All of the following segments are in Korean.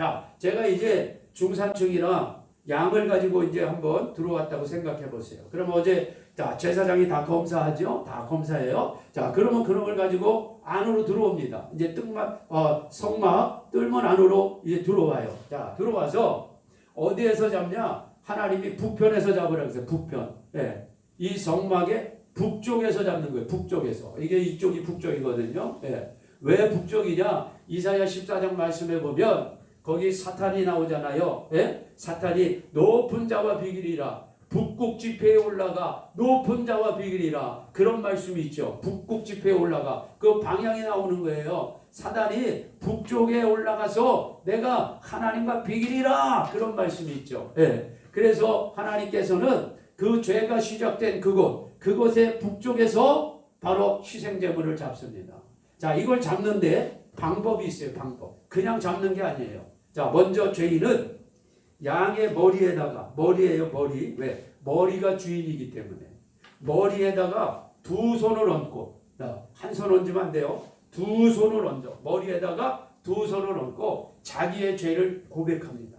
자, 제가 이제 중산층이나 양을 가지고 이제 한번 들어왔다고 생각해 보세요. 그럼 어제 자, 제사장이 다 검사하죠? 다 검사해요. 자, 그러면 그런 걸 가지고 안으로 들어옵니다. 이제 성막 뜰문 안으로 이제 들어와요. 자, 들어와서 어디에서 잡냐? 하나님이 북편에서 잡으라고 했어요. 북편. 예. 이 성막의 북쪽에서 잡는 거예요. 북쪽에서. 이게 이쪽이 북쪽이거든요. 예. 왜 북쪽이냐? 이사야 14장 말씀해 보면 거기 사탄이 나오잖아요. 예? 사탄이 높은 자와 비기리라. 북극 지폐에 올라가 높은 자와 비기리라. 그런 말씀이 있죠. 북극 지폐에 올라가. 그 방향이 나오는 거예요. 사단이 북쪽에 올라가서 내가 하나님과 비기리라. 그런 말씀이 있죠. 예. 그래서 하나님께서는 그 죄가 시작된 그곳의 북쪽에서 바로 희생제물을 잡습니다. 자, 이걸 잡는데 방법이 있어요. 방법. 그냥 잡는 게 아니에요. 자, 먼저 죄인은 양의 머리예요, 머리. 왜? 머리가 주인이기 때문에. 머리에다가 두 손을 얹고, 한 손 얹으면 안 돼요. 두 손을 얹어. 머리에다가 두 손을 얹고 자기의 죄를 고백합니다.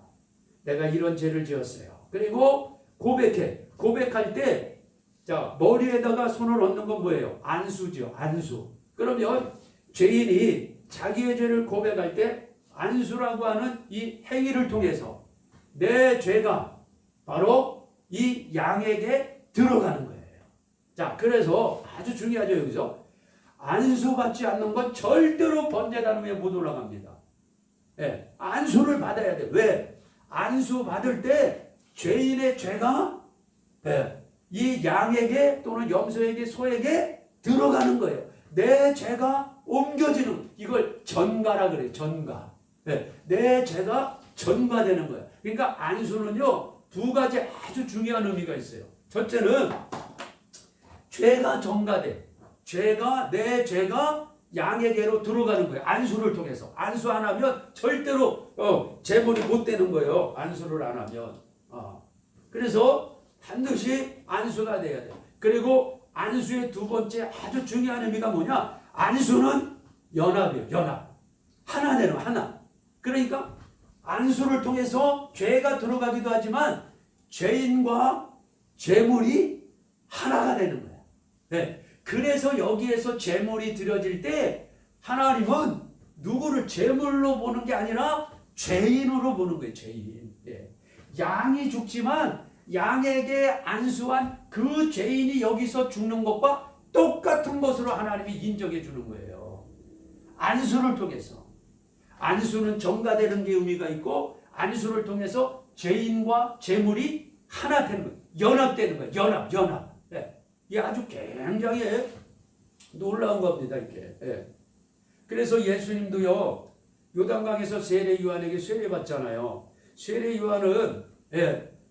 내가 이런 죄를 지었어요. 그리고 고백할 때, 자, 머리에다가 손을 얹는 건 뭐예요? 안수죠, 안수. 그러면 죄인이 자기의 죄를 고백할 때 안수라고 하는 이 행위를 통해서 내 죄가 바로 이 양에게 들어가는 거예요. 자, 그래서 아주 중요하죠, 여기서. 안수받지 않는 건 절대로 번제단 위에 못 올라갑니다. 예, 안수를 받아야 돼. 왜? 안수 받을 때 죄인의 죄가 이 양에게 또는 염소에게 소에게 들어가는 거예요. 내 죄가 옮겨지는, 이걸 전가라 그래요. 전가. 내 죄가 전가되는 거예요. 그러니까 안수는요, 두 가지 아주 중요한 의미가 있어요. 첫째는 죄가 전가돼. 내 죄가 양에게로 들어가는 거예요. 안수를 통해서. 안수 안 하면 절대로 제물이 못 되는 거예요. 안수를 안 하면. 그래서 반드시 안수가 돼야 돼요. 그리고 안수의 두 번째 아주 중요한 의미가 뭐냐? 안수는 연합이에요. 연합. 하나 되는 하나. 그러니까 안수를 통해서 죄가 들어가기도 하지만 죄인과 제물이 하나가 되는 거예요. 네. 그래서 여기에서 제물이 드려질 때 하나님은 누구를 제물로 보는 게 아니라 죄인으로 보는 거예요. 죄인. 네. 양이 죽지만 양에게 안수한 그 죄인이 여기서 죽는 것과 똑같은 것으로 하나님이 인정해 주는 거예요. 안수를 통해서. 안수는 전가되는 게 의미가 있고, 안수를 통해서 죄인과 제물이 하나 되는 거예요. 연합되는 거예요. 연합. 네. 이게 아주 굉장히 놀라운 겁니다, 이게. 네. 그래서 예수님도요, 요단강에서 세례 요한에게 세례받잖아요. 세례 요한은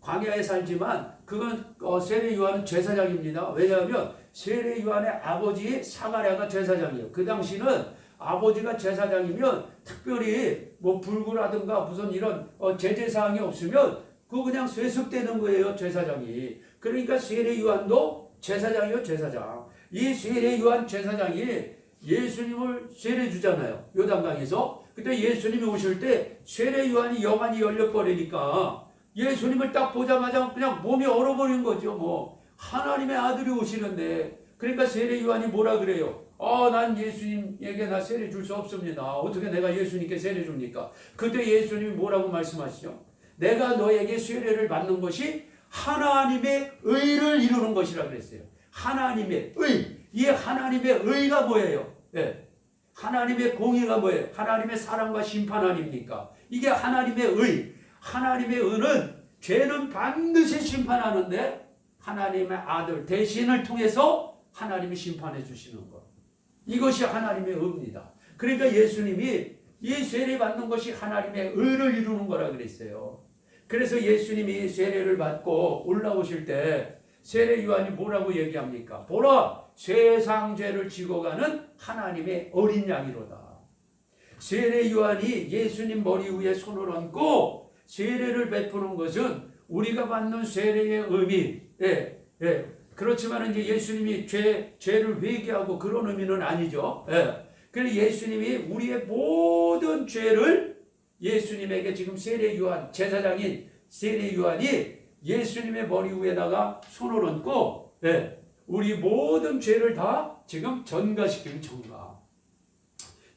광야에 살지만 그건 세례 요한은 제사장입니다. 왜냐하면 세례 요한의 아버지 사가랴가 제사장이에요. 그 당시는 아버지가 제사장이면 특별히 뭐 불구라든가 무슨 이런 제재사항이 없으면 그거 그냥 쇠습되는 거예요, 제사장이. 그러니까 세례 요한도 제사장이요, 제사장. 이 세례 요한 제사장이 예수님을 세례 주잖아요, 요단강에서. 근데 예수님이 오실 때 세례 요한이 여관이 열려버리니까 예수님을 딱 보자마자 그냥 몸이 얼어버린 거죠. 뭐 하나님의 아들이 오시는데. 그러니까 세례 요한이 뭐라 그래요? 난 예수님에게 나 세례 줄 수 없습니다. 어떻게 내가 예수님께 세례 줍니까? 그때 예수님이 뭐라고 말씀하시죠? 내가 너에게 세례를 받는 것이 하나님의 의를 이루는 것이라 그랬어요. 하나님의 의. 이 하나님의 의가 뭐예요? 하나님의 공의가 뭐예요? 하나님의 사랑과 심판 아닙니까? 이게 하나님의 의. 하나님의 의는 죄는 반드시 심판하는데 하나님의 아들 대신을 통해서 하나님이 심판해 주시는 것. 이것이 하나님의 의입니다. 그러니까 예수님이 이 세례 받는 것이 하나님의 의를 이루는 거라 그랬어요. 그래서 예수님이 세례를 받고 올라오실 때 세례 요한이 뭐라고 얘기합니까? 보라, 세상 죄를 지고 가는 하나님의 어린 양이로다. 세례 요한이 예수님 머리 위에 손을 얹고 세례를 베푸는 것은 우리가 받는 세례의 의미, 그렇지만 이제 예수님이 죄를 회개하고 그런 의미는 아니죠. 그래서 예수님이 우리의 모든 죄를 예수님에게 지금 세례 요한, 제사장인 세례 요한이 예수님의 머리 위에다가 손을 얹고, 예, 우리 모든 죄를 다 지금 전가시키는 전가.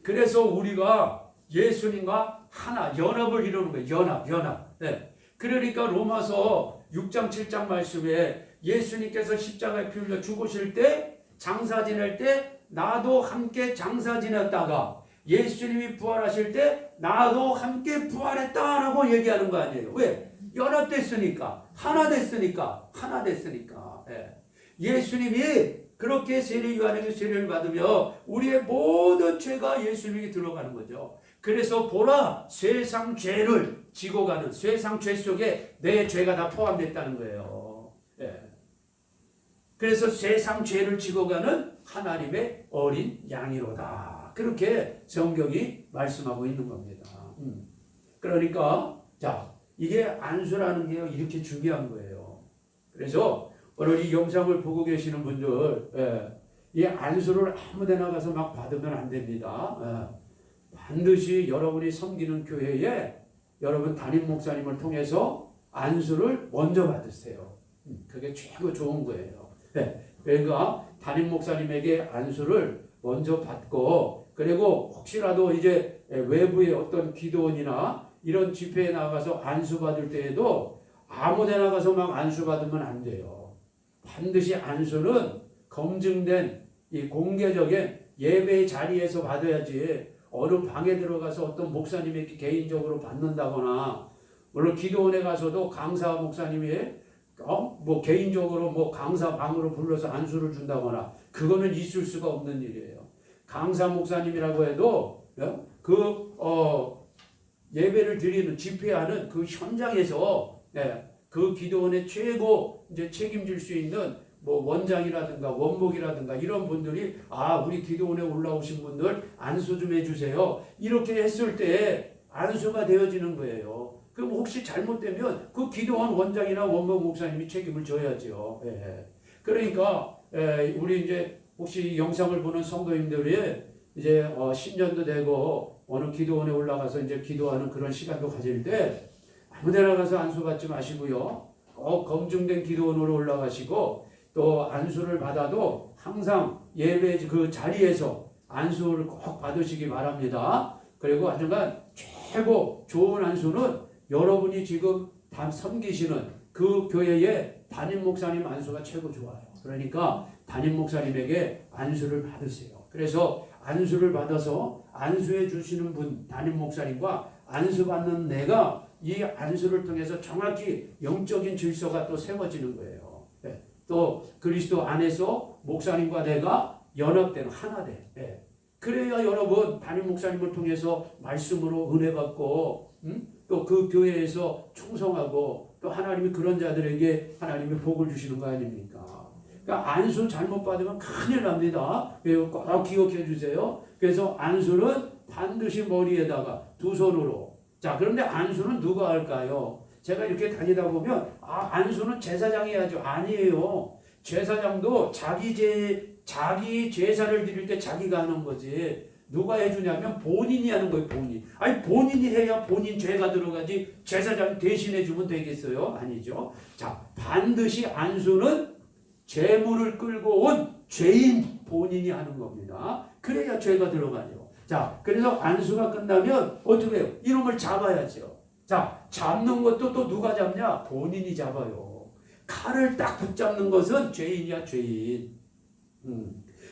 그래서 우리가 예수님과 하나, 연합을 이루는 거예요. 연합. 예. 그러니까 로마서 6장 7장 말씀에 예수님께서 십자가에 피 흘려 죽으실 때, 장사 지낼 때 나도 함께 장사 지냈다가 예수님이 부활하실 때 나도 함께 부활했다라고 얘기하는 거 아니에요. 왜? 연합됐으니까, 하나 됐으니까. 예. 예수님이 그렇게 세례 요한에게 세례를 받으며 우리의 모든 죄가 예수님에게 들어가는 거죠. 그래서 보라, 세상 죄를 지고 가는, 세상 죄 속에 내 죄가 다 포함됐다는 거예요. 예. 그래서 세상 죄를 지고 가는 하나님의 어린 양이로다. 그렇게 성경이 말씀하고 있는 겁니다. 그러니까 자, 이게 안수라는 게 이렇게 중요한 거예요. 그래서 오늘 이 영상을 보고 계시는 분들, 예, 이 안수를 아무데나 가서 막 받으면 안 됩니다. 예, 반드시 여러분이 섬기는 교회에 여러분 담임 목사님을 통해서 안수를 먼저 받으세요. 그게 최고 좋은 거예요. 예, 그러니까 담임 목사님에게 안수를 먼저 받고, 그리고 혹시라도 이제 외부의 어떤 기도원이나 이런 집회에 나가서 안수 받을 때에도 아무데나 가서 막 안수 받으면 안 돼요. 반드시 안수는 검증된 이 공개적인 예배의 자리에서 받아야지, 어느 방에 들어가서 어떤 목사님에게 개인적으로 받는다거나, 물론 기도원에 가서도 강사 목사님이 뭐 개인적으로 뭐 강사 방으로 불러서 안수를 준다거나, 그거는 있을 수가 없는 일이에요. 강사 목사님이라고 해도 예배를 드리는, 집회하는 그 현장에서, 그 기도원의 최고 이제 책임질 수 있는 뭐 원장이라든가 원목이라든가 이런 분들이, 우리 기도원에 올라오신 분들 안수 좀 해주세요, 이렇게 했을 때 안수가 되어지는 거예요. 그럼 혹시 잘못되면 그 기도원 원장이나 원목 목사님이 책임을 져야죠. 예. 그러니까 우리 이제 혹시 영상을 보는 성도님들이 이제 신년도 되고 어느 기도원에 올라가서 이제 기도하는 그런 시간도 가질 때 아무데나 가서 안수 받지 마시고요. 꼭 검증된 기도원으로 올라가시고, 또 안수를 받아도 항상 예배 그 자리에서 안수를 꼭 받으시기 바랍니다. 그리고 하여간 최고 좋은 안수는 여러분이 지금 섬기시는 그 교회의 담임 목사님 안수가 최고 좋아요. 그러니까 담임 목사님에게 안수를 받으세요. 그래서 안수를 받아서 안수해 주시는 분, 담임 목사님과 안수 받는 내가 이 안수를 통해서 정확히 영적인 질서가 또 세워지는 거예요. 네. 또 그리스도 안에서 목사님과 내가 연합된, 하나 돼. 그래야 여러분 담임 목사님을 통해서 말씀으로 은혜 받고, 또 그 교회에서 충성하고, 또 하나님이 그런 자들에게 하나님이 복을 주시는 거 아닙니까? 그러니까 안수 잘못 받으면 큰일 납니다. 꼭 기억해 주세요. 그래서 안수는 반드시 머리에다가 두 손으로. 자, 그런데 안수는 누가 할까요? 제가 이렇게 다니다 보면 안수는 제사장이 해야죠. 아니에요. 제사장도 자기 제사를 드릴 때 자기가 하는 거지. 누가 해주냐면 본인이 하는 거예요. 본인이 해야 본인 죄가 들어가지 제사장 대신해 주면 되겠어요? 아니죠. 자, 반드시 안수는 재물을 끌고 온 죄인 본인이 하는 겁니다. 그래야 죄가 들어가죠. 자, 그래서 안수가 끝나면 어떻게 해요? 이놈을 잡아야죠. 자, 잡는 것도 또 누가 잡냐? 본인이 잡아요. 칼을 딱 붙잡는 것은 죄인이야, 죄인.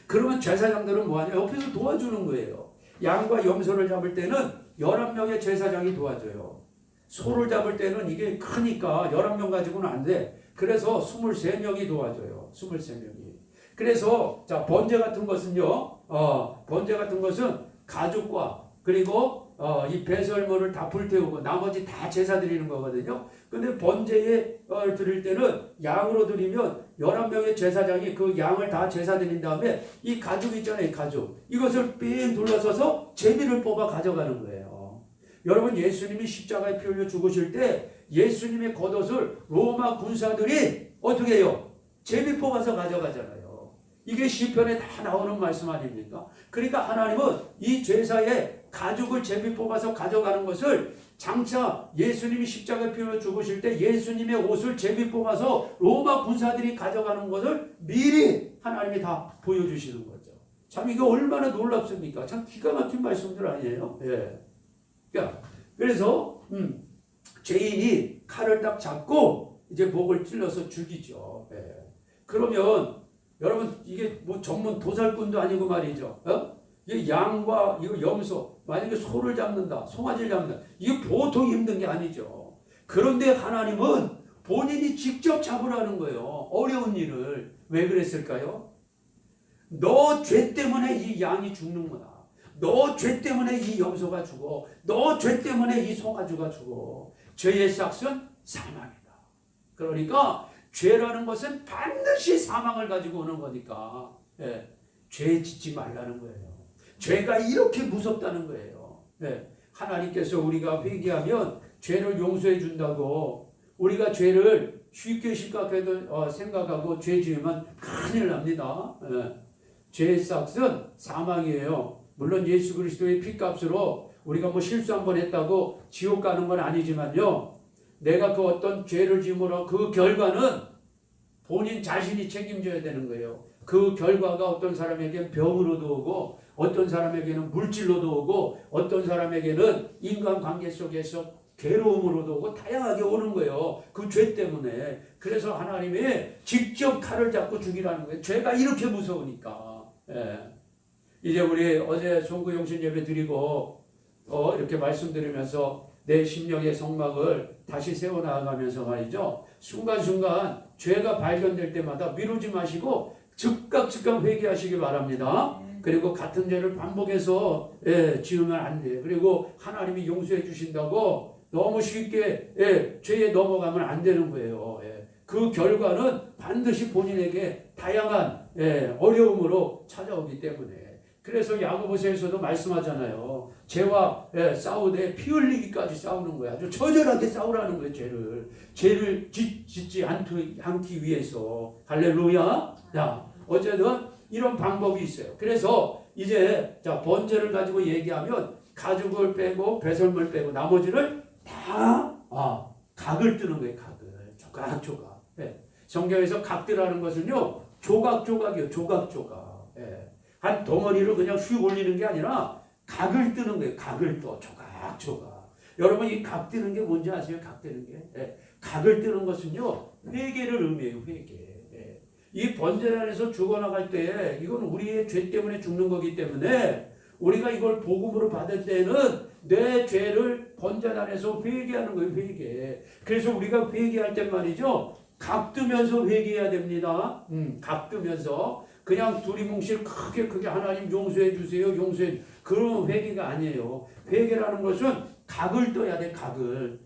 그러면 제사장들은 뭐하냐? 옆에서 도와주는 거예요. 양과 염소를 잡을 때는 11명의 제사장이 도와줘요. 소를 잡을 때는 이게 크니까 11명 가지고는 안 돼. 그래서 23명이 도와줘요. 23명이. 그래서 자, 번제 같은 것은요. 번제 같은 것은 가죽과 그리고 이 배설물을 다 불태우고 나머지 다 제사 드리는 거거든요. 근데 번제에 드릴 때는 양으로 드리면 11명의 제사장이 그 양을 다 제사 드린 다음에 이 가죽 있잖아요. 이 가죽. 이것을 삥 둘러서서 제비를 뽑아 가져가는 거예요. 여러분, 예수님이 십자가에 피 흘려 죽으실 때 예수님의 겉옷을 로마 군사들이 어떻게 해요? 제비 뽑아서 가져가잖아요. 이게 시편에 다 나오는 말씀 아닙니까? 그러니까 하나님은 이 제사에 가죽을 제비 뽑아서 가져가는 것을 장차 예수님이 십자가에 피워 죽으실 때 예수님의 옷을 제비 뽑아서 로마 군사들이 가져가는 것을 미리 하나님이 다 보여주시는 거죠. 참 이거 얼마나 놀랍습니까? 참 기가 막힌 말씀들 아니에요? 예. 그래서 죄인이 칼을 딱 잡고 이제 목을 찔러서 죽이죠. 예. 그러면 여러분 이게 뭐 전문 도살꾼도 아니고 말이죠. 이게 양과 이거 염소, 만약에 소를 잡는다, 송아지를 잡는다, 이게 보통 힘든 게 아니죠. 그런데 하나님은 본인이 직접 잡으라는 거예요. 어려운 일을. 왜 그랬을까요? 너 죄 때문에 이 양이 죽는구나. 너 죄 때문에 이 염소가 죽어. 너 죄 때문에 이 송아지가 죽어. 죄의 삭은 사망이다. 그러니까 죄라는 것은 반드시 사망을 가지고 오는 거니까 죄 짓지 말라는 거예요. 죄가 이렇게 무섭다는 거예요. 하나님께서 우리가 회개하면 죄를 용서해 준다고 우리가 죄를 쉽게 생각하고 죄 지으면 큰일 납니다. 죄의 삭은 사망이에요. 물론 예수 그리스도의 피값으로 우리가 뭐 실수 한 번 했다고 지옥 가는 건 아니지만요. 내가 그 어떤 죄를 지음으로 그 결과는 본인 자신이 책임져야 되는 거예요. 그 결과가 어떤 사람에게는 병으로도 오고 어떤 사람에게는 물질로도 오고 어떤 사람에게는 인간관계 속에서 괴로움으로도 오고 다양하게 오는 거예요. 그 죄 때문에. 그래서 하나님이 직접 칼을 잡고 죽이라는 거예요. 죄가 이렇게 무서우니까. 이제 우리 어제 송구용신 예배 드리고 이렇게 말씀드리면서 내 심령의 성막을 다시 세워나가면서 말이죠. 순간순간 죄가 발견될 때마다 미루지 마시고 즉각 회개하시기 바랍니다. 그리고 같은 죄를 반복해서 지으면 안 돼요. 그리고 하나님이 용서해 주신다고 너무 쉽게 죄에 넘어가면 안 되는 거예요. 그 결과는 반드시 본인에게 다양한 어려움으로 찾아오기 때문에. 그래서 야고보서에서도 말씀하잖아요. 죄와 싸우되 피 흘리기까지 싸우는 거야. 아주 처절하게 싸우라는 거예요. 죄를 짓지 않기 위해서. 할렐루야. 자, 어쨌든 이런 방법이 있어요. 그래서 이제 번제를 가지고 얘기하면 가죽을 빼고 배설물 빼고 나머지를 다 각을 뜨는 거예요. 각을 조각조각. 성경에서 각들하는 것은요 조각조각이요. 조각조각. 한 덩어리를 그냥 휙 올리는 게 아니라 각을 뜨는 거예요. 각을 떠 조각조각. 여러분 이 각 뜨는 게 뭔지 아세요? 각 뜨는 게 각을 뜨는 것은요 회개를 의미해요. 회개. 이 번제단에서 죽어나갈 때 이건 우리의 죄 때문에 죽는 거기 때문에 우리가 이걸 복음으로 받을 때는 내 죄를 번제단에서 회개하는 거예요. 회개. 그래서 우리가 회개할 때 말이죠. 각 뜨면서 회개해야 됩니다. 각 뜨면서 그냥 두리뭉실 크게 하나님 용서해 주세요. 그런 회개가 아니에요. 회개라는 것은 각을 떠야 돼. 각을.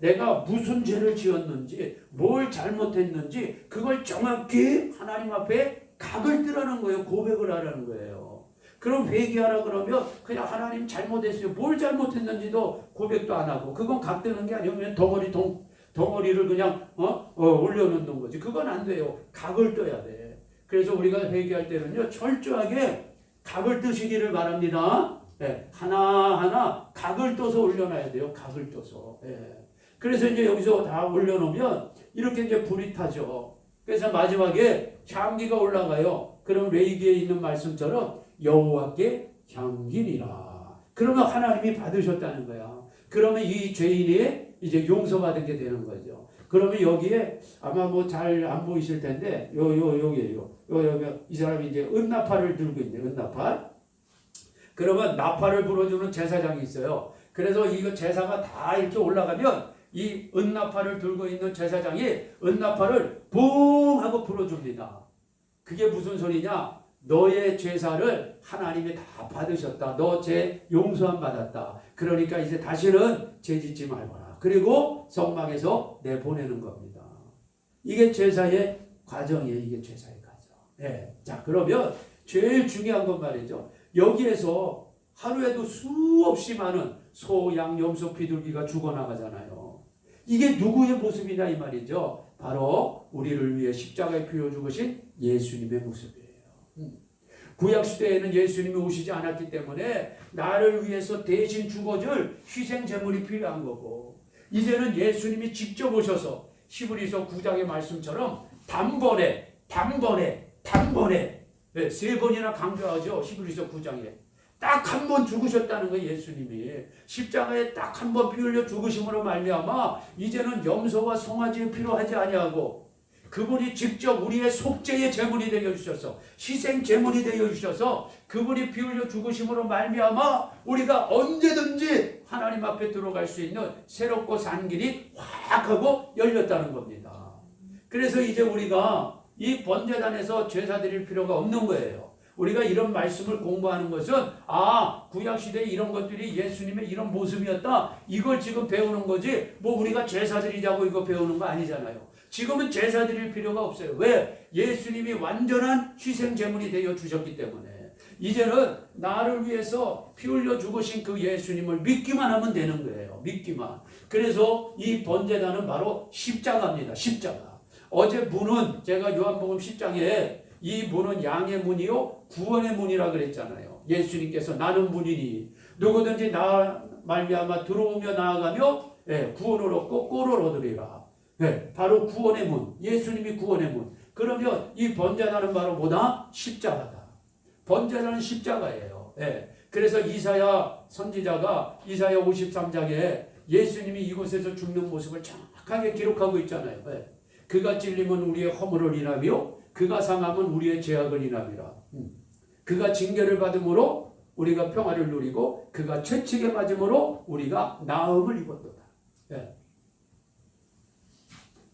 내가 무슨 죄를 지었는지 뭘 잘못했는지 그걸 정확히 하나님 앞에 각을 뜨라는 거예요. 고백을 하라는 거예요. 그럼 회개하라 그러면 그냥 하나님 잘못했어요. 뭘 잘못했는지도 고백도 안 하고 그건 각 뜨는 게 아니면 덩어리를 그냥 올려놓는 거지. 그건 안 돼요. 각을 떠야 돼. 그래서 우리가 회개할 때는요 철저하게 각을 뜨시기를 바랍니다. 하나하나 각을 떠서 올려놔야 돼요. 각을 떠서. 그래서 이제 여기서 다 올려놓으면 이렇게 이제 불이 타죠. 그래서 마지막에 향기가 올라가요. 그럼 레위기에 있는 말씀처럼 여호와께 향기니라. 그러면 하나님이 받으셨다는 거야. 그러면 이 죄인이 이제 용서받은 게 되는 거죠. 그러면 여기에 아마 뭐 잘 안 보이실 텐데 여기 이 사람이 이제 은나팔을 들고 있네. 은나팔. 그러면 나팔을 불어주는 제사장이 있어요. 그래서 이거 제사가 다 이렇게 올라가면 이 은나팔을 들고 있는 제사장이 은나팔을 붕 하고 불어줍니다. 그게 무슨 소리냐? 너의 죄사를 하나님이 다 받으셨다. 너 죄 용서함 받았다. 그러니까 이제 다시는 죄 짓지 말거라. 그리고 성막에서 내보내는 겁니다. 이게 제사의 과정이에요. 이게 제사의 과정. 자, 그러면 제일 중요한 건 말이죠. 여기에서 하루에도 수없이 많은 소, 양, 염소, 비둘기가 죽어나가잖아요. 이게 누구의 모습이냐 이 말이죠. 바로 우리를 위해 십자가에 피워 죽으신 예수님의 모습이에요. 구약시대에는 예수님이 오시지 않았기 때문에 나를 위해서 대신 죽어줄 희생제물이 필요한 거고, 이제는 예수님이 직접 오셔서 히브리서 9장의 말씀처럼 단번에 네, 3번이나 강조하죠. 히브리서 9장에 딱 한 번 죽으셨다는 거예요. 예수님이 십자가에 딱 한 번 피 흘려 죽으심으로 말미암아 이제는 염소와 송아지 필요하지 아니하고 그분이 직접 우리의 속죄의 제물이 되어 주셔서 희생 제물이 되어 주셔서 그분이 피 흘려 죽으심으로 말미암아 우리가 언제든지 하나님 앞에 들어갈 수 있는 새롭고 산 길이 확 하고 열렸다는 겁니다. 그래서 이제 우리가 이 번제단에서 제사 드릴 필요가 없는 거예요. 우리가 이런 말씀을 공부하는 것은 구약시대에 이런 것들이 예수님의 이런 모습이었다, 이걸 지금 배우는 거지 뭐 우리가 제사 드리자고 이거 배우는 거 아니잖아요. 지금은 제사 드릴 필요가 없어요. 왜? 예수님이 완전한 희생 제물이 되어 주셨기 때문에 이제는 나를 위해서 피 흘려 죽으신 그 예수님을 믿기만 하면 되는 거예요. 믿기만. 그래서 이 번제단은 바로 십자가입니다. 십자가. 어제 문은 제가 요한복음 10장에 이 문은 양의 문이요 구원의 문이라 그랬잖아요. 예수님께서 나는 문이니 누구든지 나 말미암아 들어오며 나아가며 구원을 얻고 꼴을 얻으리라. 바로 구원의 문. 예수님이 구원의 문. 그러면 이 번제단은 바로 뭐다? 십자가다. 번제단은 십자가예요. 그래서 이사야 선지자가 이사야 53장에 예수님이 이곳에서 죽는 모습을 정확하게 기록하고 있잖아요. 그가 찔림은 우리의 허물을 인하며 그가 상함은 우리의 죄악을 인함이라. 그가 징계를 받음으로 우리가 평화를 누리고 그가 채찍에 맞음으로 우리가 나음을 입었도다.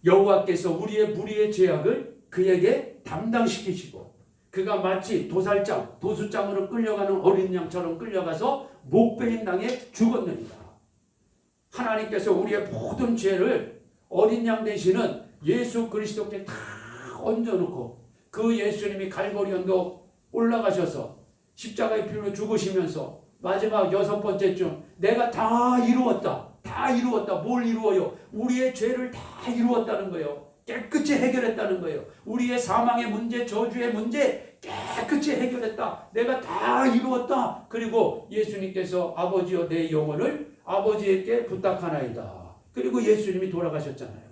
여호와께서 우리의 무리의 죄악을 그에게 담당시키시고 그가 마치 도수장으로 끌려가는 어린 양처럼 끌려가서 목베임 당해 죽었느니라. 하나님께서 우리의 모든 죄를 어린 양 되시는 예수 그리스도께 다 얹어놓고 그 예수님이 갈보리 언덕 올라가셔서 십자가의 피로 죽으시면서 마지막 6번째쯤 내가 다 이루었다. 다 이루었다. 뭘 이루어요? 우리의 죄를 다 이루었다는 거예요. 깨끗이 해결했다는 거예요. 우리의 사망의 문제, 저주의 문제 깨끗이 해결했다. 내가 다 이루었다. 그리고 예수님께서 아버지여 내 영혼을 아버지에게 부탁하나이다. 그리고 예수님이 돌아가셨잖아요.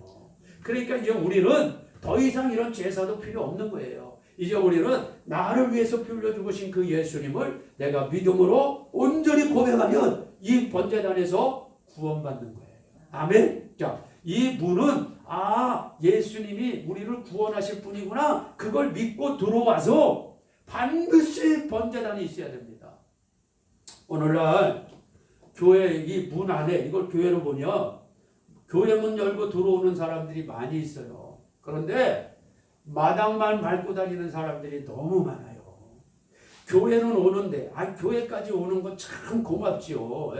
그러니까 이제 우리는 더 이상 이런 제사도 필요 없는 거예요. 이제 우리는 나를 위해서 피 흘려 죽으신 그 예수님을 내가 믿음으로 온전히 고백하면 이 번제단에서 구원받는 거예요. 아멘. 자, 이 문은 예수님이 우리를 구원하실 분이구나. 그걸 믿고 들어와서 반드시 번제단이 있어야 됩니다. 오늘날 교회 이 문 안에 이걸 교회로 보면 교회 문 열고 들어오는 사람들이 많이 있어요. 그런데 마당만 밟고 다니는 사람들이 너무 많아요. 교회는 오는데 교회까지 오는 거 참 고맙지요.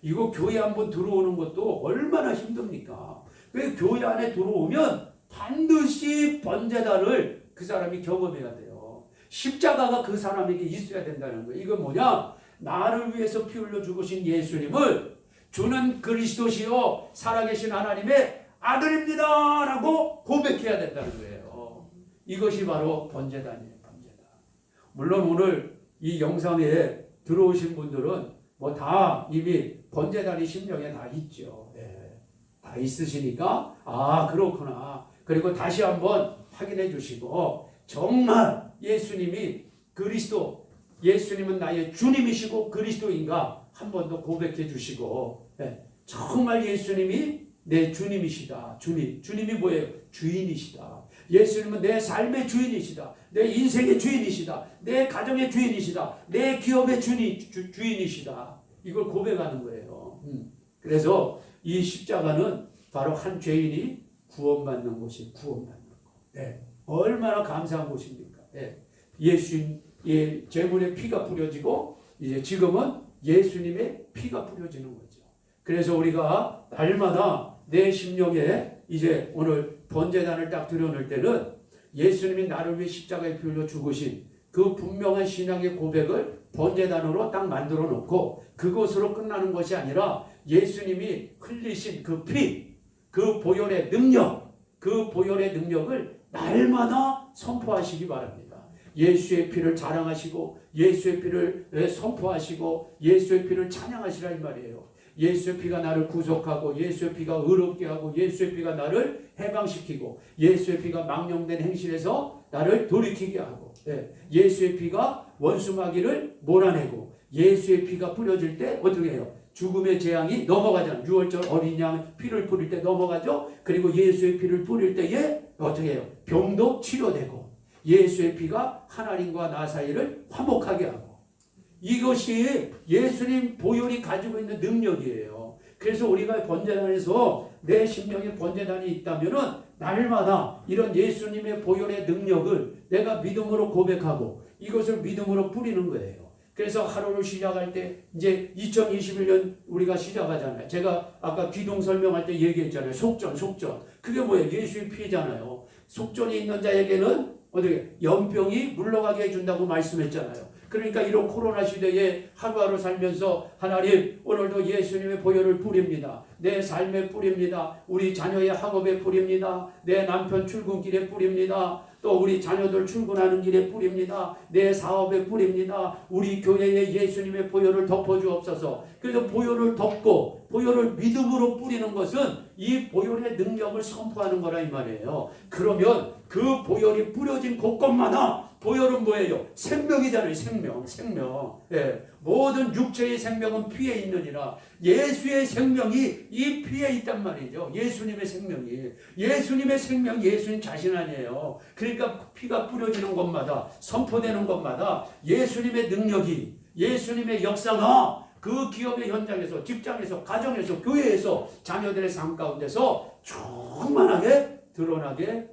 이거 교회 한번 들어오는 것도 얼마나 힘듭니까? 왜 교회 안에 들어오면 반드시 번제단을 그 사람이 경험해야 돼요. 십자가가 그 사람에게 있어야 된다는 거예요. 이건 뭐냐? 나를 위해서 피 흘려 죽으신 예수님을 주는 그리스도시요 살아계신 하나님의 아들입니다 라고 고백해야 된다는 거예요. 이것이 바로 번제단이에요. 번제단. 물론 오늘 이 영상에 들어오신 분들은 뭐 다 이미 번제단이 심령에 다 있죠. 다 있으시니까 그렇구나. 그리고 다시 한번 확인해 주시고 정말 예수님이 그리스도, 예수님은 나의 주님이시고 그리스도인가 한 번 더 고백해 주시고 정말 예수님이 내 주님이시다. 주님이 뭐예요? 주인이시다. 예수님은 내 삶의 주인이시다. 내 인생의 주인이시다. 내 가정의 주인이시다. 내 기업의 주인이시다. 이걸 고백하는 거예요. 그래서 이 십자가는 바로 한 죄인이 구원받는 곳이 구원받는 곳. 얼마나 감사한 곳입니까? 예수님의 제물의 피가 뿌려지고 이제 지금은 예수님의 피가 뿌려지는 거죠. 그래서 우리가 날마다 내 심령에 이제 오늘 번제단을 딱 드려놓을 때는 예수님이 나를 위해 십자가에 피 흘려 죽으신 그 분명한 신앙의 고백을 번제단으로 딱 만들어 놓고 그것으로 끝나는 것이 아니라 예수님이 흘리신 그 피, 그 보혈의 능력, 그 보혈의 능력을 날마다 선포하시기 바랍니다. 예수의 피를 자랑하시고 예수의 피를 선포하시고 예수의 피를 찬양하시라 이 말이에요. 예수의 피가 나를 구속하고 예수의 피가 의롭게 하고 예수의 피가 나를 해방시키고 예수의 피가 망령된 행실에서 나를 돌이키게 하고 예수의 피가 원수마귀를 몰아내고 예수의 피가 뿌려질 때 어떻게 해요? 죽음의 재앙이 넘어가잖아요. 6월절 어린 양 피를 뿌릴 때 넘어가죠. 그리고 예수의 피를 뿌릴 때에 어떻게 해요? 병도 치료되고 예수의 피가 하나님과 나 사이를 화목하게 하고 이것이 예수님 보혈이 가지고 있는 능력이에요. 그래서 우리가 번제단에서 내 심령에 번제단이 있다면은 날마다 이런 예수님의 보혈의 능력을 내가 믿음으로 고백하고 이것을 믿음으로 뿌리는 거예요. 그래서 하루를 시작할 때 이제 2021년 우리가 시작하잖아요. 제가 아까 기동 설명할 때 얘기했잖아요. 속전. 그게 뭐예요? 예수의 피잖아요. 속전이 있는 자에게는 어떻게 연병이 물러가게 해준다고 말씀했잖아요. 그러니까 이런 코로나 시대에 하루하루 살면서 하나님 오늘도 예수님의 보혈을 뿌립니다. 내 삶에 뿌립니다. 우리 자녀의 학업에 뿌립니다. 내 남편 출근길에 뿌립니다. 또 우리 자녀들 출근하는 길에 뿌립니다. 내 사업에 뿌립니다. 우리 교회에 예수님의 보혈을 덮어주옵소서. 그래서 보혈을 덮고 보혈을 믿음으로 뿌리는 것은 이 보혈의 능력을 선포하는 거라 이 말이에요. 그러면 그 보혈이 뿌려진 곳곳마다 보혈은 뭐예요? 생명이잖아요. 생명. 모든 육체의 생명은 피에 있느니라. 예수의 생명이 이 피에 있단 말이죠. 예수님의 생명이. 예수님의 생명이 예수님 자신 아니에요. 그러니까 피가 뿌려지는 곳마다 선포되는 곳마다 예수님의 능력이 예수님의 역사가 그 기업의 현장에서 직장에서 가정에서 교회에서 자녀들의 삶 가운데서 충만하게 드러나게